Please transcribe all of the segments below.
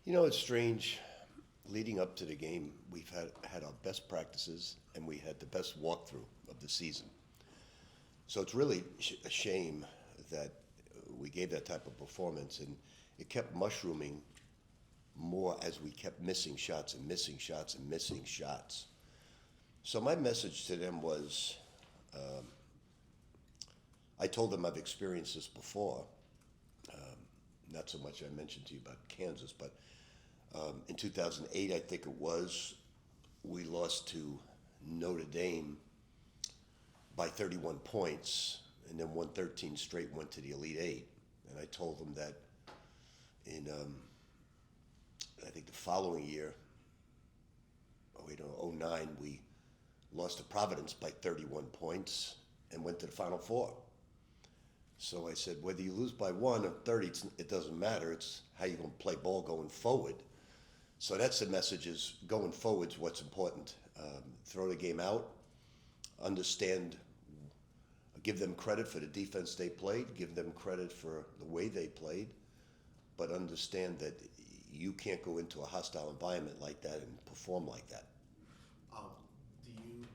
You know, it's strange. Leading up to the game, we've had our best practices and we had the best walkthrough of the season. So it's really a shame that we gave that type of performance, and it kept mushrooming more as we kept missing shots and missing shots and missing shots. So my message to them was, I told them I've experienced this before. Not so much I mentioned to you about Kansas, but in 2008, I think it was, we lost to Notre Dame by 31 points, and then won 13 straight, went to the Elite Eight. And I told them that in, I think the following year, '09, we lost to Providence by 31 points and went to the Final Four. So I said, whether you lose by 1 or 30, it doesn't matter. It's how you're going to play ball going forward. So that's the message: is going forward's what's important. Throw the game out, understand, give them credit for the defense they played, give them credit for the way they played, but understand that you can't go into a hostile environment like that and perform like that. Do you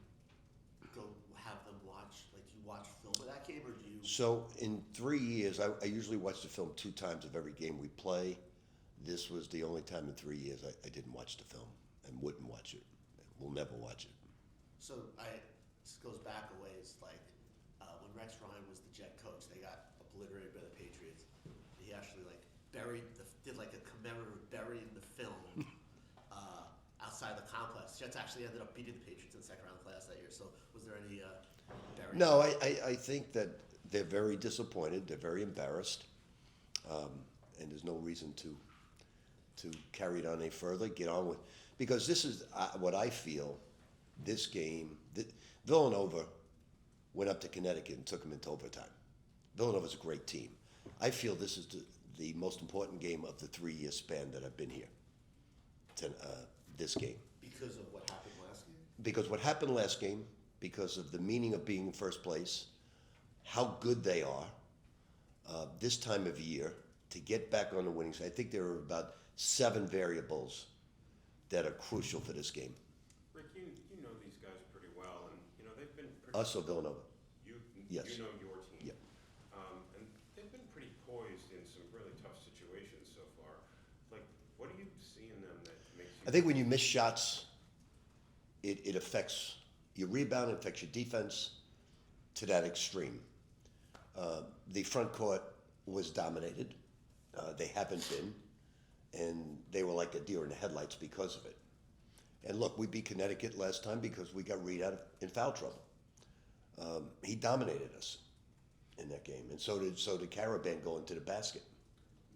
go have them watch, like, do you watch film of that game, or do you? So in 3 years, I usually watch the film 2 times of every game we play. This was the only time in 3 years I didn't watch the film and wouldn't watch it. We'll never watch it. So this goes back a ways, like when Rex Ryan was the Jet coach, they got obliterated by the Patriots. He actually did like a commemorative burying the film outside the complex. Jets actually ended up beating the Patriots in the second round of the playoffs that year. So was there any burying? No, I think that they're very disappointed. They're very embarrassed, and there's no reason to carry it on any further. Get on with, because this is what I feel. This game, Villanova went up to Connecticut and took them into overtime. Villanova's a great team. I feel this is the most important game of the 3-year span that I've been here. This game. Because of what happened last game? Because what happened last game, because of the meaning of being in first place, how good they are this time of year to get back on the winning side. I think there are about 7 variables that are crucial for this game. Rick, you know these guys pretty well, and they've been pretty. Us or Villanova? Yes. You know your team. Yeah. And they've been pretty poised in some really tough situations so far. Like, what do you see in them that makes you? I think when you miss shots, it affects your rebound, it affects your defense to that extreme. The front court was dominated. They haven't been, and they were like a deer in the headlights because of it. And look, we beat Connecticut last time because we got Reed out in foul trouble. He dominated us in that game, and so did Caravan going to the basket.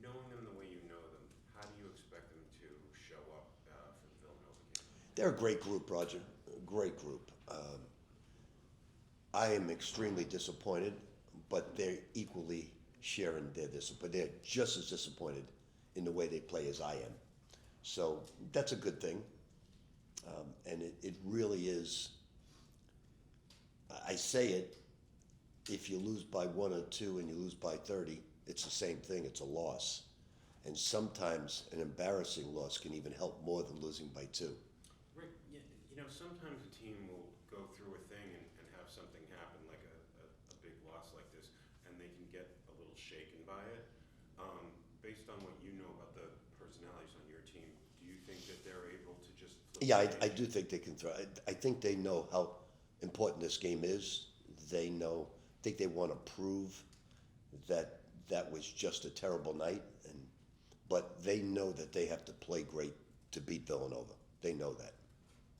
Knowing them the way you know them, how do you expect them to show up for the Villanova game? They're a great group, Roger. A great group. I am extremely disappointed, but they're equally sharing their disappointment. They're just as disappointed in the way they play as I am. So that's a good thing. And it really is. I say it, if you lose by 1 or 2 and you lose by 30, it's the same thing. It's a loss. And sometimes an embarrassing loss can even help more than losing by 2. Rick, sometimes a team will go through a thing and have something happen, like a big loss like this, and they can get a little shaken by it. Based on what you know about the personalities on your team, do you think that they're able to just flip? Yeah, I do think they can throw. I think they know how important this game is. They know. I think they want to prove that that was just a terrible night, but they know that they have to play great to beat Villanova. They know that.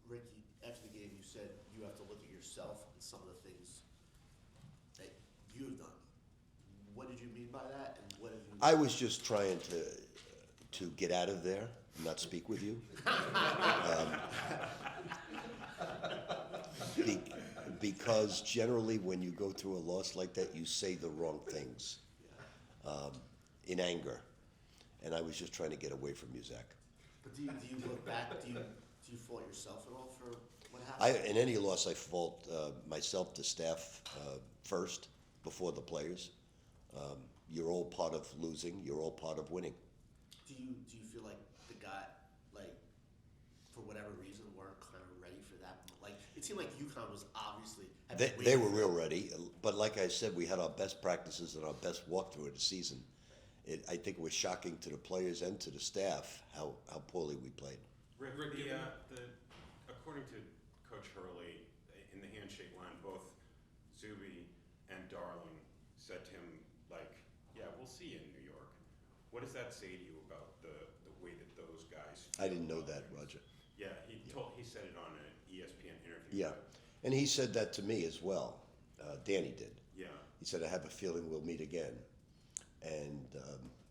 Ricky, after the game, you said you have to look at yourself and some of the things that you've done. What did you mean by that, and what have you? I was just trying to get out of there and not speak with you. Because generally when you go through a loss like that, you say the wrong things in anger. And I was just trying to get away from you, Zach. But do you look back, do you fault yourself at all for what happened? In any loss, I fault myself, the staff first, before the players. You're all part of losing. You're all part of winning. Do you feel like that got, like, for whatever reason, weren't kind of ready for that? Like, it seemed like UConn was obviously had been They waiting were for real it. ready, but like I said, we had our best practices and our best walkthrough of the season. I think it was shocking to the players and to the staff how poorly we played. Rick, Rick, according to Coach Hurley, in the handshake line, both Zuby and Darling said to him, like, yeah, we'll see you in New York. What does that say to you about the way that those guys I feel didn't know about that, things? Roger. Yeah, he said it on an ESPN interview. Yeah, and he said that to me as well. Danny did. Yeah. He said, I have a feeling we'll meet again. And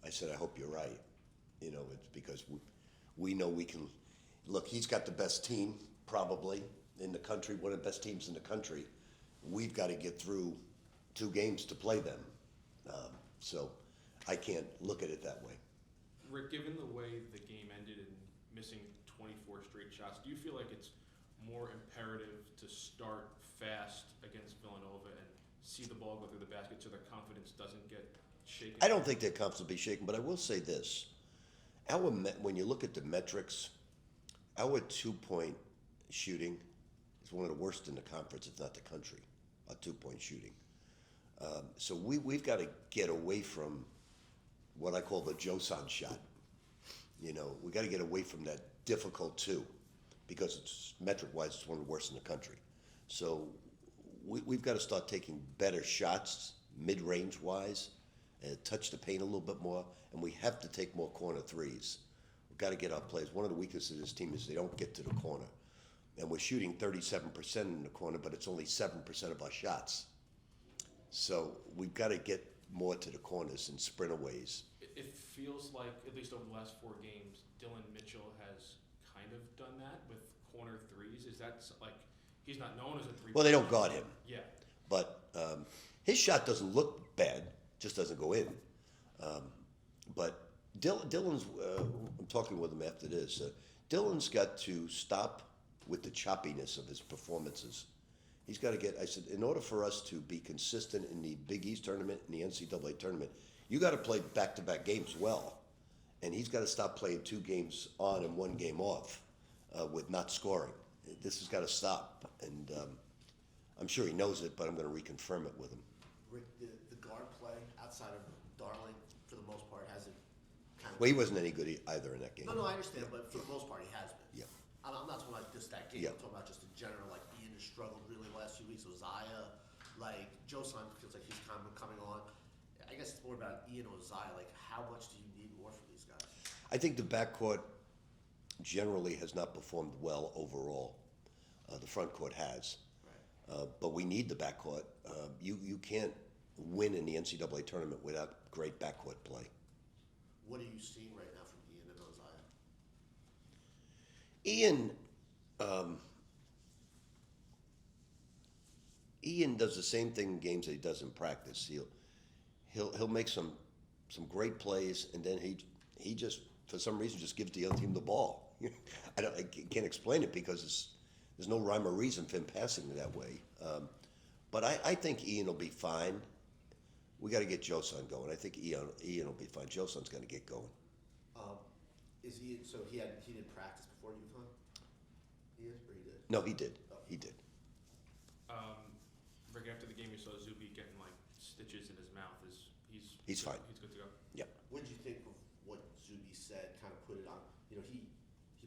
I said, I hope you're right. You know, it's because we know we can. Look, he's got the best team probably in the country, one of the best teams in the country. We've got to get through 2 games to play them. So I can't look at it that way. Rick, given the way the game ended and missing 24 straight shots, do you feel like it's more imperative to start fast against Villanova and see the ball go through the basket so their confidence doesn't get shaken? I don't think they're comfortably shaken, but I will say this. When you look at the metrics, our 2-point shooting is one of the worst in the conference, if not the country, our 2-point shooting. So we've got to get away from what I call the Josan shot. You know, we got to get away from that difficult 2 because it's metric-wise, it's one of the worst in the country. So we've got to start taking better shots, mid-range wise, and touch the paint a little bit more, and we have to take more corner threes. We've got to get our plays. One of the weaknesses of this team is they don't get to the corner. And we're shooting 37% in the corner, but it's only 7% of our shots. So we've got to get more to the corners and sprintaways. It feels like, at least over the last 4 games, Dylan Mitchell has kind of done that with corner threes. Is that like, he's not known as a three? Well, they don't guard him. Yeah. But his shot doesn't look bad, just doesn't go in. But Dylan's, I'm talking with him after this, Dylan's got to stop with the choppiness of his performances. He's got to get, I said, in order for us to be consistent in the Big East tournament and the NCAA tournament, you got to play back-to-back games well. And he's got to stop playing 2 games on and 1 game off with not scoring. This has got to stop. And I'm sure he knows it, but I'm going to reconfirm it with him. Rick, the guard play outside of Darling, for the most part, hasn't kind of. Well, he wasn't any good either in that game. No, I understand, but for the most part, he has been. Yeah. I'm not talking about just that game. Yeah. I'm talking about just in general. Like, Ian has struggled really the last few weeks. Ozaya, like Josan feels like he's kind of coming on. I guess it's more about Ian Ozaya. Like, how much do you need more from these guys? I think the backcourt generally has not performed well overall. The front court has. Right. But we need the backcourt. You can't win in the NCAA tournament without great backcourt play. What are you seeing right now from Ian and Ozaya? Ian does the same thing in games that he does in practice. He'll make some great plays, and then he just for some reason just gives the other team the ball. I can't explain it because there's no rhyme or reason for him passing that way. But I think Ian will be fine. We got to get Josan going. I think Ian will be fine. Josan's going to get going. Is he? So he didn't practice before UConn. He is, or he did? No, he did. Oh. He did. Rick, after the game, you saw Zuby getting like stitches in his mouth. He's fine. He's good to go. Yep. What did you think of what Zuby said? Kind of put it on. You know, he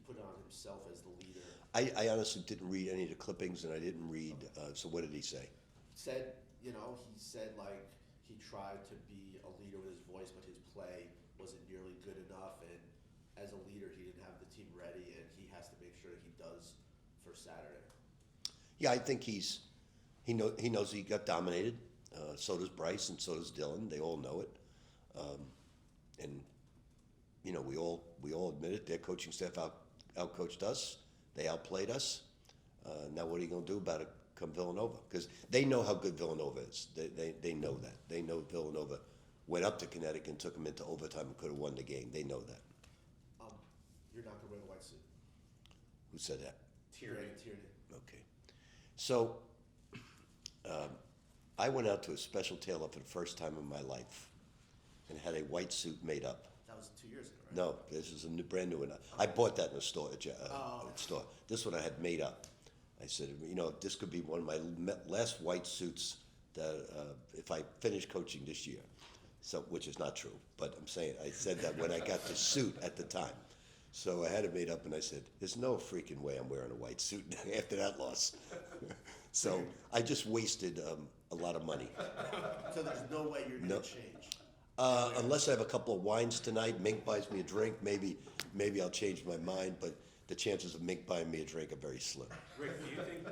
put it on himself as the leader. I honestly didn't read any of the clippings, and I didn't read. So what did he say? Said, he said like he tried to be a leader with his voice, but his play wasn't nearly good enough, and as a leader, he didn't have the team ready, and he has to make sure that he does for Saturday. Yeah, I think he knows he got dominated. So does Bryce, and so does Dylan. They all know it, and we all admit it. Their coaching staff outcoached us. They outplayed us. Now what are you going to do about it come Villanova? Because they know how good Villanova is. They know that. They know Villanova went up to Connecticut and took them into overtime and could have won the game. They know that. You're not going to wear the white suit. Who said that? Tierney. Okay. So I went out to a special tailor for the first time in my life and had a white suit made up. That was was 2 years ago, right? No, this is a brand new one. I bought that in a store. Oh, okay. Store. This one I had made up. I said, this could be one of my last white suits that if I finish coaching this year. So, which is not true, but I'm saying I said that when I got the suit at the time. So I had it made up, and I said, "There's no freaking way I'm wearing a white suit after that loss." So I just wasted a lot of money. So there's no way you're No. going to change. Unless I have a couple of wines tonight, Mink buys me a drink. Maybe I'll change my mind, but the chances of Mink buying me a drink are very slim. Rick, do you think,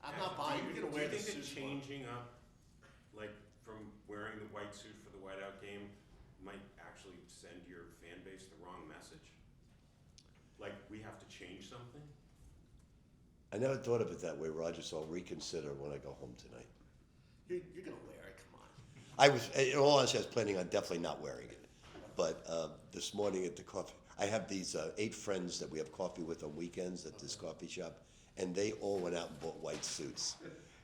I'm not buying. You're gonna wear do the you think that suit. changing up, like from wearing the white suit for the whiteout game, might actually send your fan base the wrong message? Like we have to change something? I never thought of it that way, Roger. So I'll reconsider when I go home tonight. You're gonna wear it. Come on. I was, in all honesty, I was planning on definitely not wearing it. But this morning at the coffee, I have these 8 friends that we have coffee with on weekends at this coffee shop, and they all went out and bought white suits.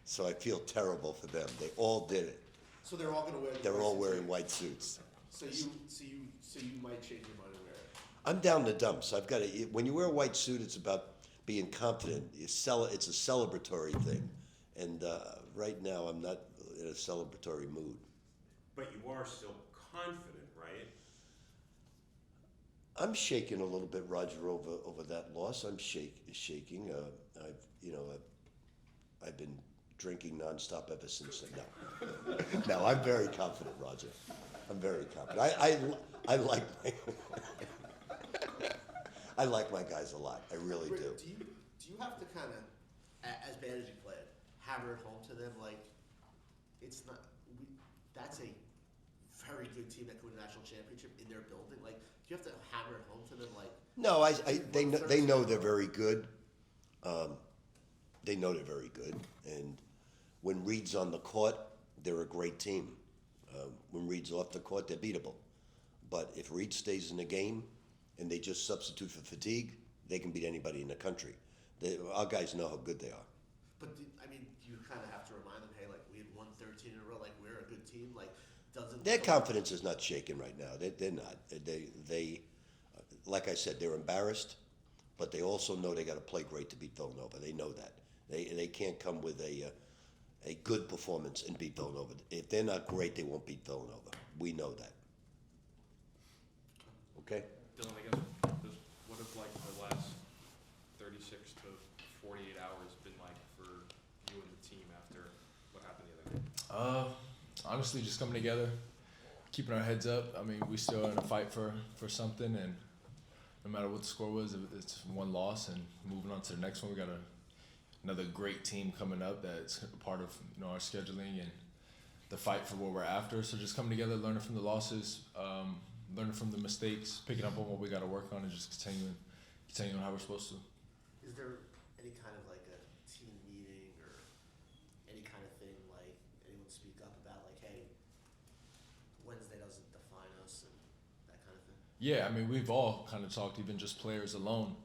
So I feel terrible for them. They all did it. So they're all gonna wear. the They're white all suits. wearing white suits. So you might change your mind and wear it. I'm down the dumps. I've got to. When you wear a white suit, it's about being confident. It's a celebratory thing, and right now I'm not in a celebratory mood. But you are still confident, right? I'm shaking a little bit, Roger, over that loss. I'm shaking. I've been drinking nonstop ever since then. No, I'm very confident, Roger. I'm very confident. I like my I like my guys a lot. I really Rick, do. Do you have to kind of, as bad as you play it, hammer it home to them like it's not. That's a very good team that could win a national championship in their building. Like, do you have to hammer it home to them like? No, they know they're very good. They know they're very good, and when Reed's on the court, they're a great team. When Reed's off the court, they're beatable. But if Reed stays in the game, and they just substitute for fatigue, they can beat anybody in the country. Our guys know how good they are. But you kind of have to remind them, hey, like we had won 13 in a row. Like we're a good team. Like doesn't Their confidence is not shaken right now. They're not. They, like I said, they're embarrassed, but they also know they got to play great to beat Villanova. They know that. They can't come with a good performance and beat Villanova. If they're not great, they won't beat Villanova. We know that. Okay. Dylan, I guess, what have like the last 36 to 48 hours been like for you and the team after what happened the other day? Honestly, just coming together, keeping our heads up. I mean, we still are in a fight for something, and no matter what the score was, it's one loss, and moving on to the next one. We got another great team coming up that's a part of our scheduling and the fight for what we're after. So just coming together, learning from the losses, learning from the mistakes, picking up on what we got to work on, and just continuing how we're supposed to. Is there any kind of like a team meeting or any kind of thing like anyone speak up about like, hey, Wednesday doesn't define us and that kind of thing? Yeah, I mean, we've all kind of talked, even just players alone,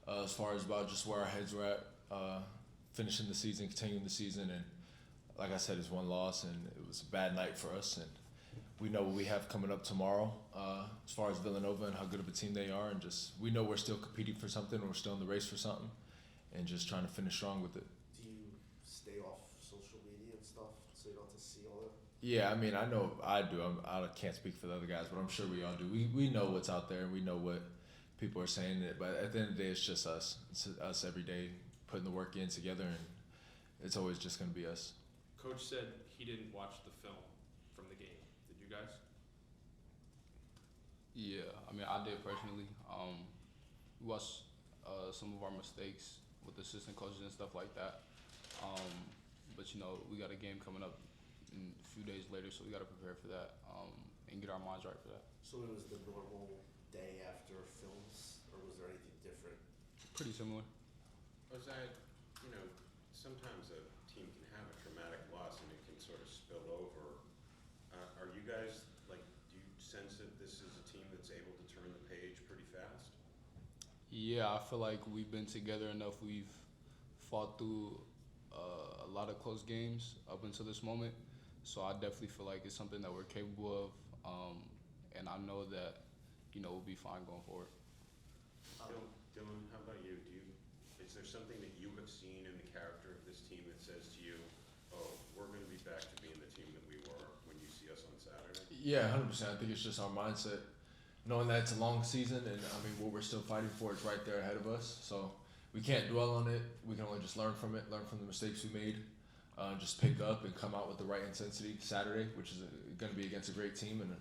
as far as about just where our heads were at, finishing the season, continuing the season, and like I said, it's one loss, and it was a bad night for us, and we know what we have coming up tomorrow, as far as Villanova and how good of a team they are, and just we know we're still competing for something, we're still in the race for something, and just trying to finish strong with it. Do you stay off social media and stuff so you don't have to see all that? Yeah, I mean, I know I do. I can't speak for the other guys, but I'm sure we all do. We know what's out there, and we know what people are saying. But at the end of the day, it's just us. It's us every day putting the work in together, and it's always just going to be us. Coach said he didn't watch the film from the game. Did you guys? Yeah, I mean, I did personally. We watched some of our mistakes with assistant coaches and stuff like that. But we got a game coming up in a few days later, so we got to prepare for that and get our minds right for that. So it was the normal day after films, or was there anything different? Pretty similar. Was that, sometimes a team can have a traumatic loss and it can sort of spill over. Are you guys, do you sense that this is a team that's able to turn the page pretty fast? Yeah, I feel like we've been together enough. We've fought through a lot of close games up until this moment. So I definitely feel like it's something that we're capable of. And I know that, we'll be fine going forward. Dylan, how about you? Is there something that you have seen in the character of this team that says to you, oh, we're going to be back to being the team that we were when you see us on Saturday? Yeah, 100%. I think it's just our mindset, knowing that it's a long season, and I mean what we're still fighting for is right there ahead of us. So we can't dwell on it. We can only just learn from it, learn from the mistakes we made, just pick up and come out with the right intensity Saturday, which is going to be against a great team and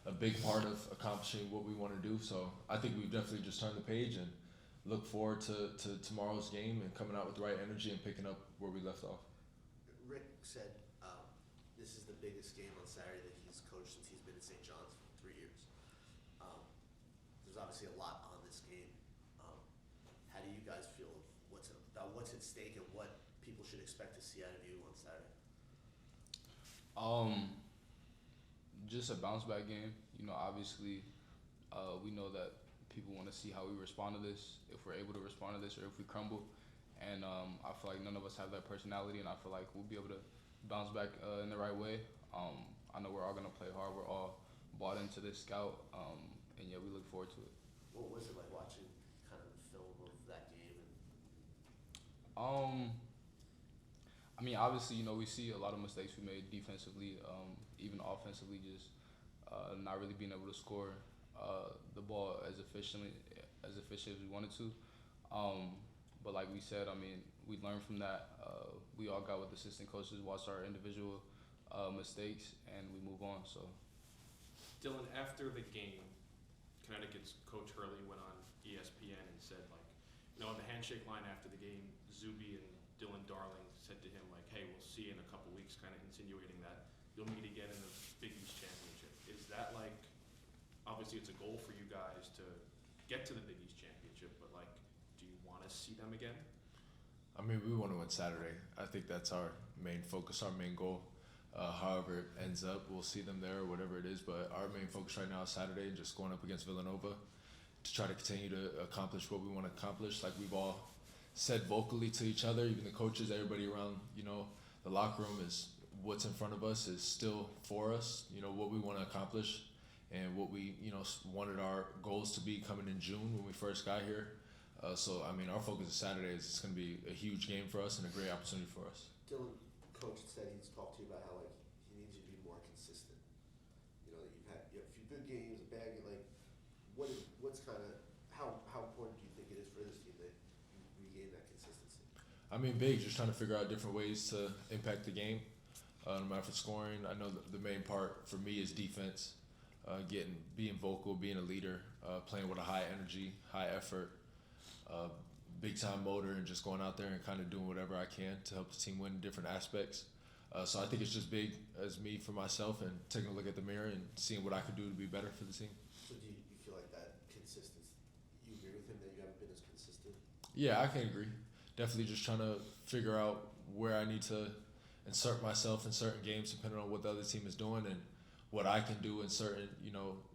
a big part of accomplishing what we want to do. So I think we've definitely just turned the page and look forward to tomorrow's game and coming out with the right energy and picking up where we left off. Rick said this is the biggest game on Saturday that he's coached since he's been at St. John's for 3 years. There's obviously a lot on this game. How do you guys feel about what's at stake and what people should expect to see out of you on Saturday? Just a bounce back game. Obviously, we know that people want to see how we respond to this, if we're able to respond to this, or if we crumble. And I feel like none of us have that personality, and I feel like we'll be able to bounce back in the right way. I know we're all gonna play hard. We're all bought into this scout, and yeah, we look forward to it. What was it like watching kind of the film of that game? I mean, obviously, we see a lot of mistakes we made defensively, even offensively, just not really being able to score the ball as efficient as we wanted to. But like we said, I mean, we learned from that. We all got with assistant coaches, watched our individual mistakes, and we move on. So, Dylan, after the game, Connecticut's Coach Hurley went on ESPN and said, like, on the handshake line after the game, Zuby and Dylan Darling said to him, like, hey, we'll see you in a couple weeks, kind of insinuating that you'll meet again in the Big East Championship. Is that, like, obviously it's a goal for you guys to get to the Big East Championship, but, like, do you want to see them again? I mean, we want to win Saturday. I think that's our main focus, our main goal. However it ends up, we'll see them there or whatever it is. But our main focus right now is Saturday and just going up against Villanova to try to continue to accomplish what we want to accomplish. Like we've all said vocally to each other, even the coaches, everybody around, the locker room, is what's in front of us is still for us, what we want to accomplish and what we, wanted our goals to be coming in June when we first got here. So, I mean, our focus is Saturday. It's going to be a huge game for us and a great opportunity for us. Dylan, coach said he's talked to you about how he needs you to be more consistent. You have a few good games, a bad game. Like, what's kind of how important do you think it is for this team that you regain that consistency? I mean, big, just trying to figure out different ways to impact the game. No matter for scoring, I know the main part for me is defense. Being vocal, being a leader, playing with a high energy, high effort, big time motor, and just going out there and kind of doing whatever I can to help the team win in different aspects. So I think it's just big as me for myself and taking a look at the mirror and seeing what I can do to be better for the team. So do you feel like that consistency? You agree with him that you haven't been as consistent? Yeah, I can agree. Definitely just trying to figure out where I need to insert myself in certain games depending on what the other team is doing and what I can do in certain,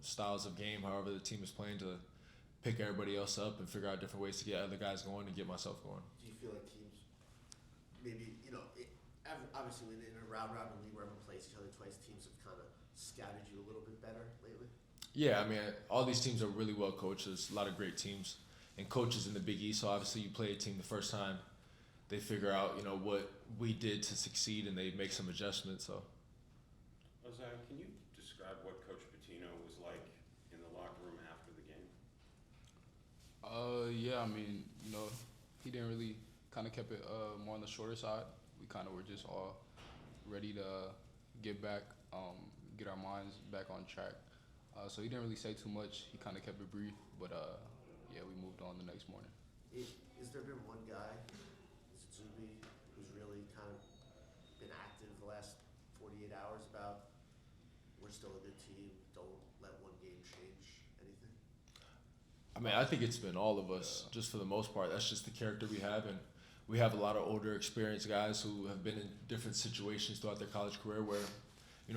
styles of game, however the team is playing, to pick everybody else up and figure out different ways to get other guys going and get myself going. Do you feel like teams, maybe, obviously in a round robin league where everyone plays each other twice, teams have kind of scouted you a little bit better lately? Yeah, I mean, all these teams are really well coached. There's a lot of great teams and coaches in the Big East. So obviously you play a team the first time, they figure out, what we did to succeed and they make some adjustments. So. Ozan, can you describe what Coach Pitino was like in the locker room after the game? Yeah, I mean, he didn't really kind of kept it more on the shorter side. We kind of were just all ready to get back, get our minds back on track. So he didn't really say too much. He kind of kept it brief, but yeah, we moved on the next morning. Is there been one guy, is it Zuby, who's really kind of been active the last 48 hours about we're still a good team, don't let one game change anything? I mean, I think it's been all of us, just for the most part. That's just the character we have, and we have a lot of older, experienced guys who have been in different situations throughout their college career where,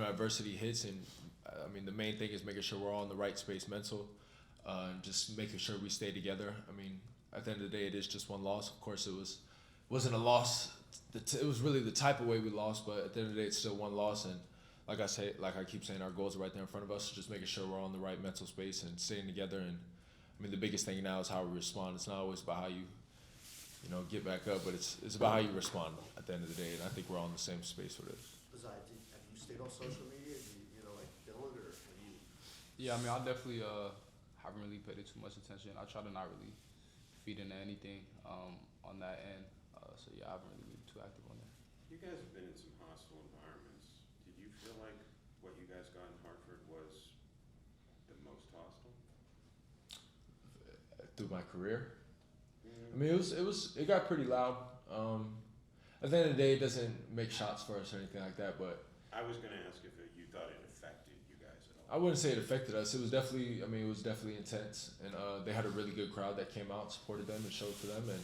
adversity hits, and I mean, the main thing is making sure we're all in the right space mental, and just making sure we stay together. I mean, at the end of the day, it is just one loss. Of course, wasn't a loss. It was really the type of way we lost, but at the end of the day, it's still one loss, and like I keep saying, our goals are right there in front of us. Just making sure we're on the right mental space and staying together. And I mean, the biggest thing now is how we respond. It's not always about how you get back up, but it's about how you respond at the end of the day. And I think we're all in the same space with it. Have you stayed on social media? Like Dylan, or have you? Yeah, I mean, I definitely haven't really paid it too much attention. I try to not really feed into anything on that end. So yeah, I haven't really been too active on there. You guys have been in some hostile environments. Did you feel like what you guys got in Hartford was the most hostile? Through my career, I mean, it got pretty loud. At the end of the day, it doesn't make shots for us or anything like that. But I was going to ask if you thought it affected you guys at all. I wouldn't say it affected us. It was definitely intense, and they had a really good crowd that came out, supported them, and showed for them. And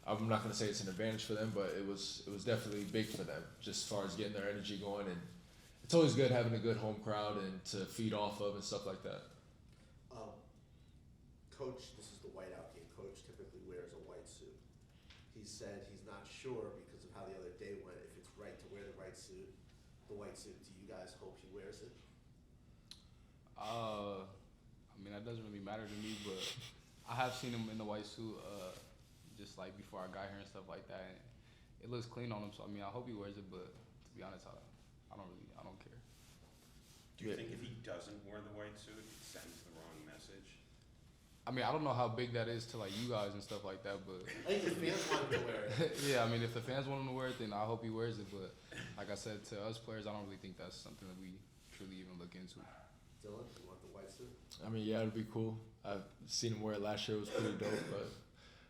I'm not gonna say it's an advantage for them, but it was definitely big for them, just as far as getting their energy going. And it's always good having a good home crowd and to feed off of and stuff like that. Coach, this is the whiteout game. Coach typically wears a white suit. He said he's not sure because of how the other day went, if it's right to wear the white suit. Do you guys hope he wears it? I mean, that doesn't really matter to me, but I have seen him in the white suit, just like before I got here and stuff like that. And it looks clean on him, so I mean, I hope he wears it. But to be honest, I don't care. Do you think if he doesn't wear the white suit, it sends the wrong message? I mean, I don't know how big that is to like you guys and stuff like that, but I think the fans want him to wear it. yeah, I mean, if the fans want him to wear it, then I hope he wears it. But like I said, to us players, I don't really think that's something that we truly even look into. Dylan, you want the white suit? I mean, yeah, it'd be cool. I've seen him wear it last year; it was pretty dope. But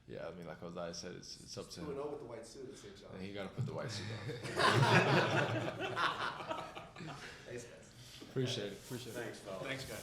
yeah, I mean, like I said, it's up to him. 2-0 with the white suit at St. John. And he got to put the white suit on. Thanks, guys. Appreciate it. Appreciate it. Thanks, fellas. Thanks, guys.